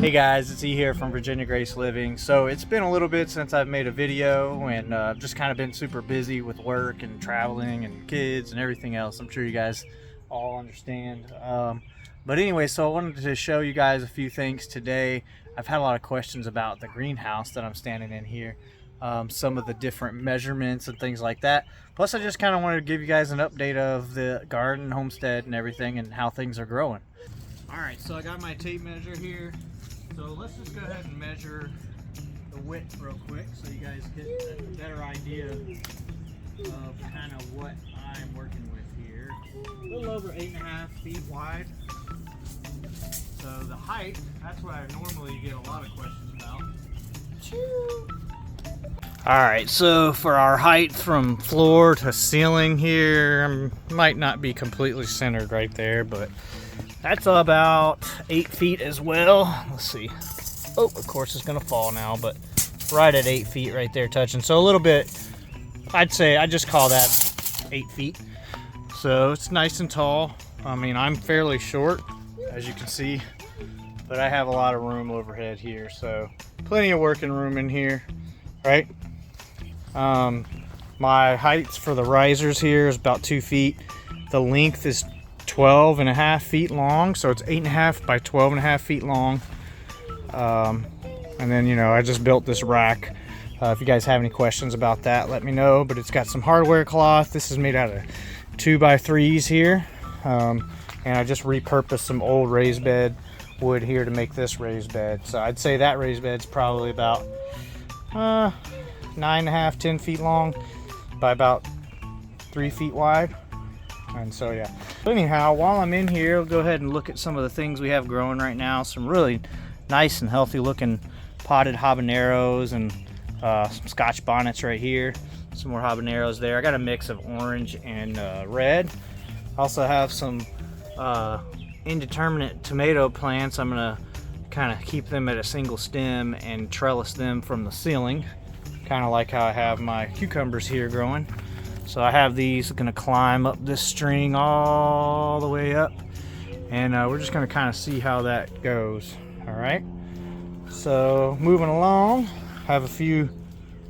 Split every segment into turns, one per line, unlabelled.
Hey guys, it's E here from Virginia Grace Living. So it's been a little bit since I've made a video, and I've just kind of been super busy with work and traveling and kids and everything else. I'm sure you guys all understand. But anyway, so I wanted to show you guys a few things today. I've had a lot of questions about the greenhouse that I'm standing in here, some of the different measurements and things like that. Plus I just kind of wanted to give you guys an update of the garden, homestead, and everything, and how things are growing. Alright, so I got my tape measure here. So let's just go ahead and measure the width real quick so you guys get a better idea of kind of what I'm working with here. A little over 8.5 feet wide. So the height, that's what I normally get a lot of questions about. Alright, so for our height from floor to ceiling here, might not be completely centered right there, but that's about 8 feet as well. Let's see. Oh, of course it's gonna fall now, but right at 8 feet right there touching. So a little bit, I'd say, I just call that 8 feet. So it's nice and tall. I mean, I'm fairly short, as you can see, but I have a lot of room overhead here. So plenty of working room in here, right? My heights for the risers here is about 2 feet. The length is 12.5 feet long, so it's 8.5 by 12.5 feet long. And then, you know, I just built this rack. If you guys have any questions about that, let me know. But it's got some hardware cloth. This is made out of 2x3s here, and I just repurposed some old raised bed wood here to make this raised bed. So I'd say that raised bed's probably about 9.5, 10 feet long by about 3 feet wide. And so yeah, but anyhow, while I'm in here, I'll go ahead and look at some of the things we have growing right now. Some really nice and healthy looking potted habaneros and some scotch bonnets right here. Some more habaneros there. I got a mix of orange and red. Also have some indeterminate tomato plants. I'm gonna kind of keep them at a single stem and trellis them from the ceiling, kind of like how I have my cucumbers here growing. So I have these going to climb up this string all the way up, and we're just going to kind of see how that goes. All right, so moving along, I have a few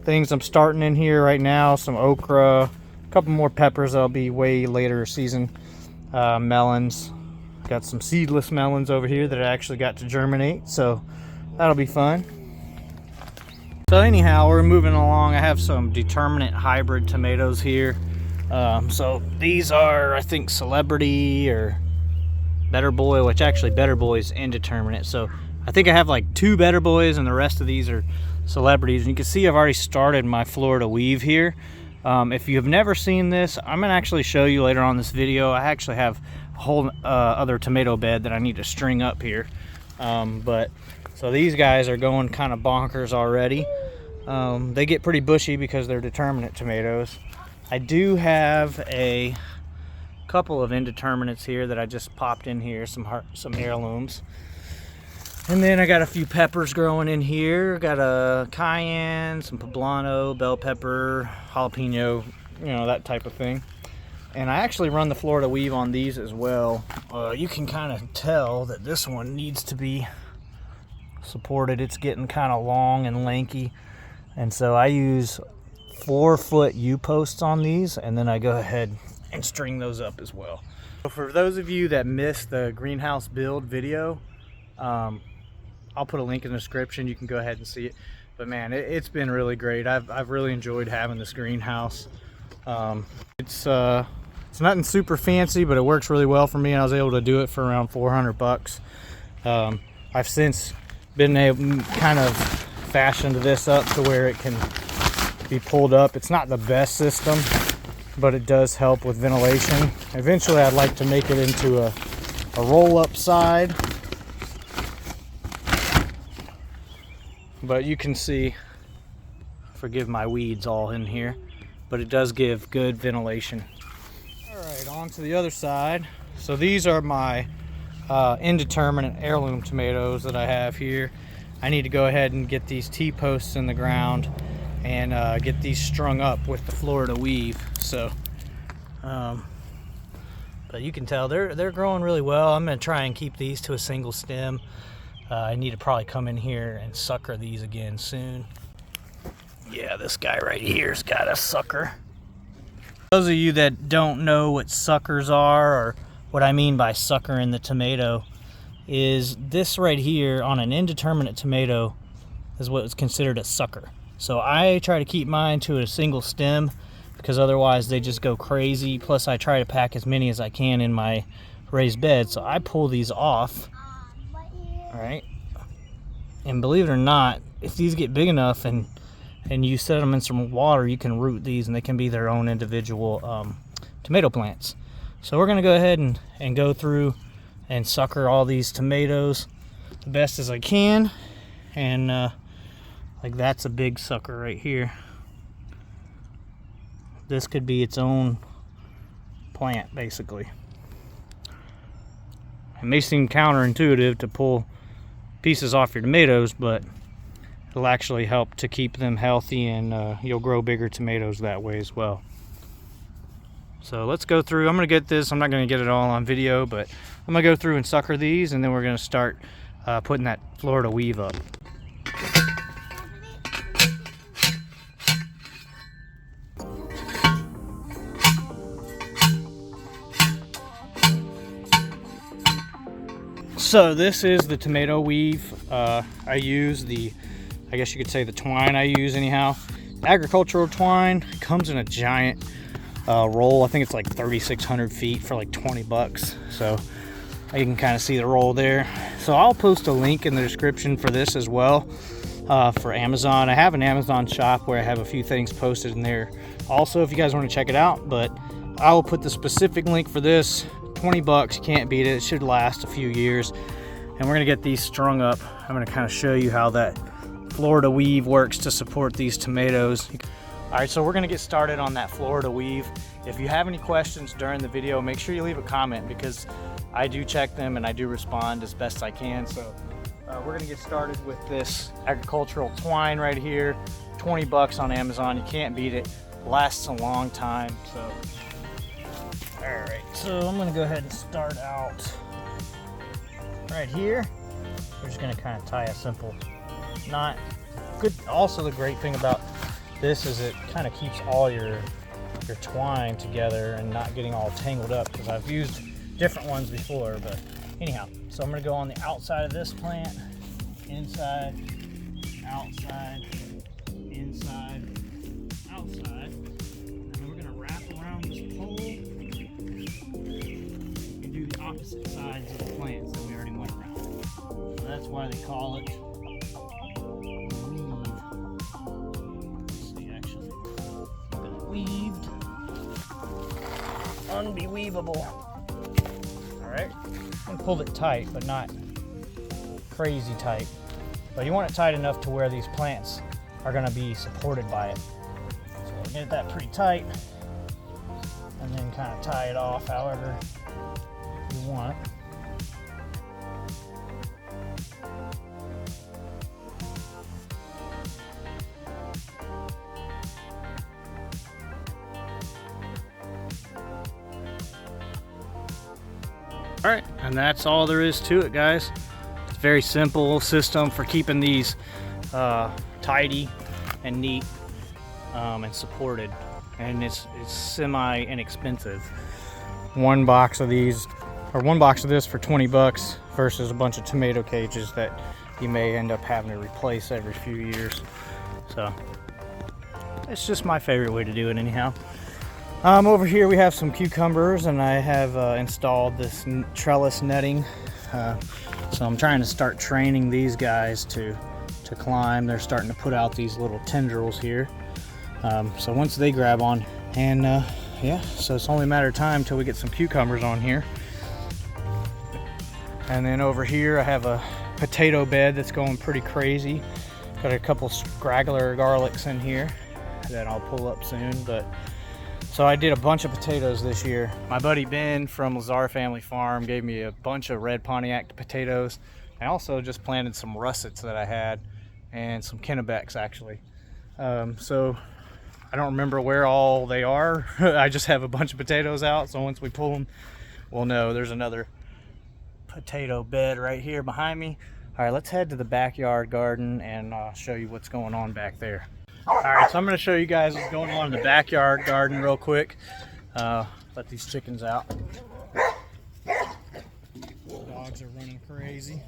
things I'm starting in here right now. Some okra, a couple more peppers that'll be way later season, melons. Got some seedless melons over here that I actually got to germinate, so that'll be fun. So anyhow, we're moving along. I have some determinate hybrid tomatoes here. So these are, I think, Celebrity or Better Boy, which actually Better Boy is indeterminate. So I think I have like 2 Better Boys and the rest of these are Celebrities. And you can see I've already started my Florida weave here. If you have never seen this, I'm gonna actually show you later on this video. I actually have a whole other tomato bed that I need to string up here. So these guys are going kind of bonkers already. They get pretty bushy because they're determinate tomatoes. I do have a couple of indeterminates here that I just popped in here, some heirlooms. And then I got a few peppers growing in here. Got a cayenne, some poblano, bell pepper, jalapeno, you know, that type of thing. And I actually run the Florida weave on these as well. You can kind of tell that this one needs to be supported. It's getting kind of long and lanky, and so I use 4-foot U-posts on these, and then I go ahead and string those up as well. So for those of you that missed the greenhouse build video, I'll put a link in the description. You can go ahead and see it. But man, it's been really great. I've really enjoyed having this greenhouse. It's nothing super fancy, but it works really well for me, and I was able to do it for around 400 bucks. I've since been able kind of fashioned this up to where it can be pulled up. It's not the best system, but it does help with ventilation. Eventually I'd like to make it into a roll-up side, but you can see, forgive my weeds all in here, but it does give good ventilation. All right, on to the other side. So these are my indeterminate heirloom tomatoes that I have here. I need to go ahead and get these T-posts in the ground and get these strung up with the Florida weave. So but you can tell they're growing really well. I'm going to try and keep these to a single stem. I need to probably come in here and sucker these again soon. Yeah, this guy right here's got a sucker. Those of you that don't know what suckers are, or what I mean by sucker in the tomato, is this right here on an indeterminate tomato is what is considered a sucker. So I try to keep mine to a single stem because otherwise they just go crazy. Plus I try to pack as many as I can in my raised bed. So I pull these off, all right? And believe it or not, if these get big enough and you set them in some water, you can root these and they can be their own individual tomato plants. So we're gonna go ahead and go through and sucker all these tomatoes the best as I can. And like that's a big sucker right here. This could be its own plant basically. It may seem counterintuitive to pull pieces off your tomatoes, but it'll actually help to keep them healthy, and you'll grow bigger tomatoes that way as well. So let's go through. I'm gonna get this, I'm not gonna get it all on video, but I'm gonna go through and sucker these, and then we're gonna start putting that Florida weave up. So this is the tomato weave. I use I guess you could say the twine I use anyhow. Agricultural twine comes in a giant roll. I think it's like 3,600 feet for like 20 bucks. So you can kind of see the roll there. So I'll post a link in the description for this as well for Amazon. I have an Amazon shop where I have a few things posted in there also if you guys want to check it out, but I will put the specific link for this. 20 bucks, you can't beat it. It should last a few years. And we're gonna get these strung up. I'm gonna kind of show you how that Florida weave works to support these tomatoes. All right, so we're gonna get started on that Florida weave. If you have any questions during the video, make sure you leave a comment because I do check them and I do respond as best I can. So we're gonna get started with this agricultural twine right here. 20 bucks on Amazon, you can't beat it. Lasts a long time, so. All right, so I'm gonna go ahead and start out right here. We're just gonna kind of tie a simple knot. Good. Also, the great thing about this is it kind of keeps all your twine together and not getting all tangled up, because I've used different ones before. But anyhow, so I'm gonna go on the outside of this plant, inside, outside, inside, outside, and then we're gonna wrap around this pole and do the opposite sides of the plants that we already went around. So that's why they call it weave. Let's see, actually, been weaved, unbeweavable. All right, I'm gonna pull it tight, but not crazy tight. But you want it tight enough to where these plants are gonna be supported by it. So get that pretty tight, and then kind of tie it off however you want. All right, and that's all there is to it, guys. It's a very simple system for keeping these tidy and neat and supported, and it's semi inexpensive. One box of these, or one box of this for 20 bucks versus a bunch of tomato cages that you may end up having to replace every few years. So it's just my favorite way to do it anyhow. Over here we have some cucumbers, and I have installed this trellis netting. So I'm trying to start training these guys to climb. They're starting to put out these little tendrils here. So once they grab on, and yeah, so it's only a matter of time till we get some cucumbers on here. And then over here I have a potato bed that's going pretty crazy. Got a couple scraggler garlics in here that I'll pull up soon. But so I did a bunch of potatoes this year. My buddy Ben from Lazar Family Farm gave me a bunch of red Pontiac potatoes. I also just planted some russets that I had and some Kennebecks actually. So I don't remember where all they are. I just have a bunch of potatoes out, so once we pull them, we'll know. There's another potato bed right here behind me. All right, let's head to the backyard garden and show you what's going on back there. All right, so I'm going to show you guys what's going on in the backyard garden real quick. Let these chickens out. Dogs are running crazy.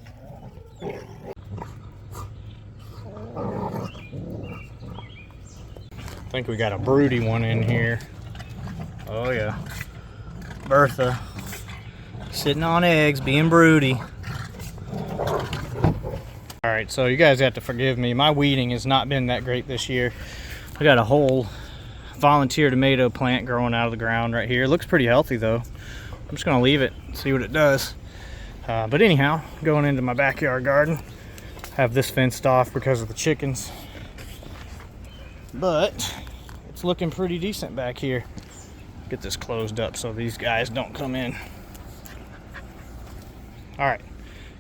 I think we got a broody one in here. Oh yeah, Bertha sitting on eggs, being broody. All right, so you guys have to forgive me. My weeding has not been that great this year. I got a whole volunteer tomato plant growing out of the ground right here. It looks pretty healthy though. I'm just gonna leave it, see what it does. But anyhow, going into my backyard garden, have this fenced off because of the chickens. But it's looking pretty decent back here. Get this closed up so these guys don't come in. All right,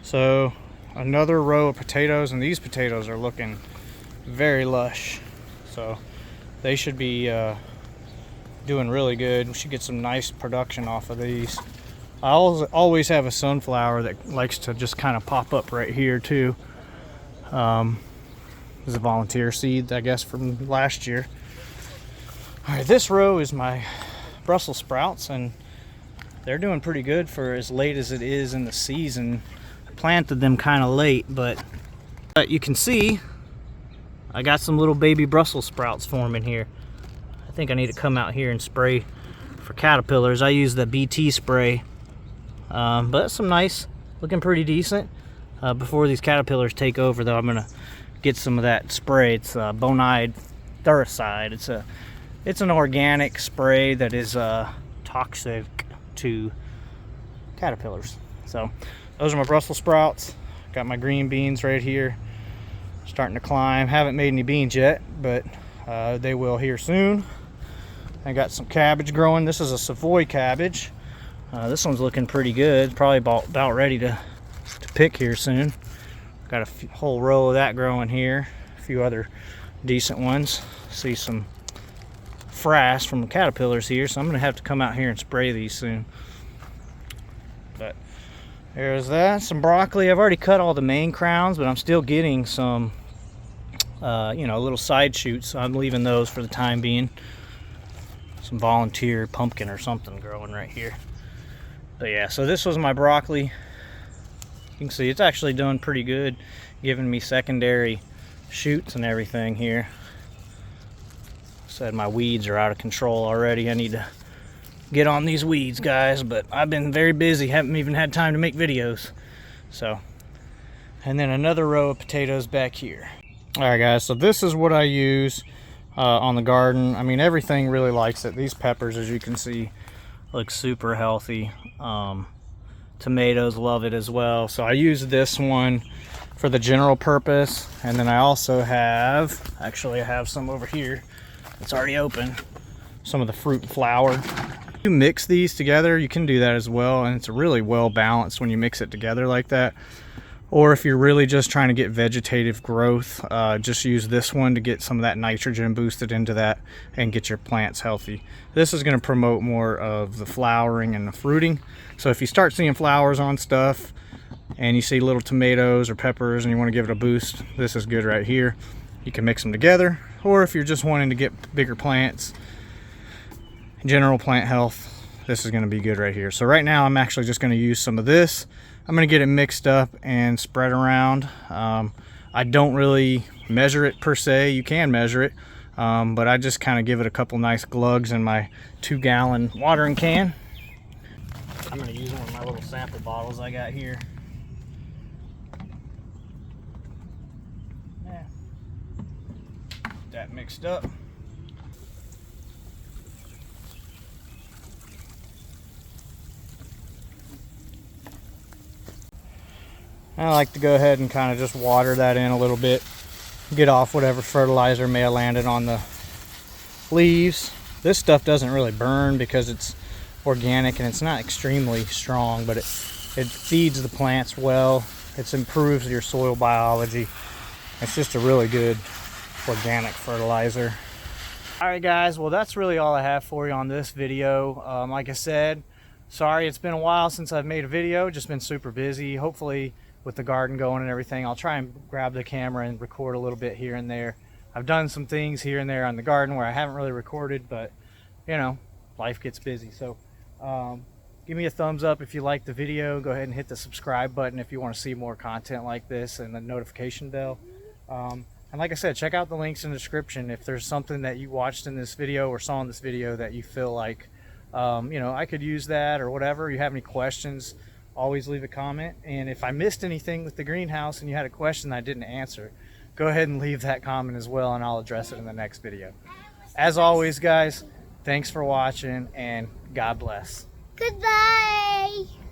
so another row of potatoes, and these potatoes are looking very lush. So they should be doing really good. We should get some nice production off of these. I always have a sunflower that likes to just kind of pop up right here too. This is a volunteer seed, I guess, from last year. All right, this row is my Brussels sprouts, and they're doing pretty good for as late as it is in the season. I planted them kind of late, but you can see I got some little baby Brussels sprouts forming here. I think I need to come out here and spray for caterpillars. I use the BT spray, but some nice, looking pretty decent. Before these caterpillars take over though, I'm gonna get some of that spray. It's Bonide Thuricide. It's an organic spray that is toxic to caterpillars. So those are my Brussels sprouts. Got my green beans right here, starting to climb. Haven't made any beans yet, but they will here soon. I got some cabbage growing. This is a Savoy cabbage. This one's looking pretty good. Probably about ready to pick here soon. Got a whole row of that growing here. A few other decent ones. See some frass from the caterpillars here, so I'm gonna have to come out here and spray these soon. But there's that. Some broccoli. I've already cut all the main crowns, but I'm still getting some little side shoots, so I'm leaving those for the time being. Some volunteer pumpkin or something growing right here. But yeah, so this was my broccoli. You can see it's actually doing pretty good, giving me secondary shoots and everything here. Said my weeds are out of control already. I need to get on these weeds, guys, but I've been very busy, haven't even had time to make videos. So, and then another row of potatoes back here. All right, guys, so this is what I use on the garden. I mean, everything really likes it. These peppers, as you can see, look super healthy. Tomatoes love it as well. So I use this one for the general purpose, and then I also have, actually I have some over here. It's already open. Some of the fruit and flour. You mix these together, you can do that as well, and it's really well balanced when you mix it together like that. Or if you're really just trying to get vegetative growth, just use this one to get some of that nitrogen boosted into that and get your plants healthy. This is going to promote more of the flowering and the fruiting. So if you start seeing flowers on stuff and you see little tomatoes or peppers and you want to give it a boost, this is good right here. You can mix them together. Or if you're just wanting to get bigger plants, general plant health, this is going to be good right here. So right now I'm actually just going to use some of this. I'm going to get it mixed up and spread around. I don't really measure it per se. You can measure it, but I just kind of give it a couple nice glugs in my 2-gallon watering can. I'm going to use one of my little sample bottles I got here. Yeah. Get that mixed up. I like to go ahead and kind of just water that in a little bit, get off whatever fertilizer may have landed on the leaves. This stuff doesn't really burn because it's organic and it's not extremely strong, but it feeds the plants well. It improves your soil biology. It's just a really good organic fertilizer. All right, guys, well, that's really all I have for you on this video. Like I said, sorry it's been a while since I've made a video, just been super busy. Hopefully with the garden going and everything. I'll try and grab the camera and record a little bit here and there. I've done some things here and there on the garden where I haven't really recorded, but you know, life gets busy. So give me a thumbs up if you like the video. Go ahead and hit the subscribe button if you want to see more content like this, and the notification bell. And like I said, check out the links in the description if there's something that you watched in this video or saw in this video that you feel like you know, I could use that or whatever. You have any questions, always leave a comment. And if I missed anything with the greenhouse and you had a question I didn't answer, go ahead and leave that comment as well, and I'll address it in the next video. As always, guys, thanks for watching, and God bless.
Goodbye.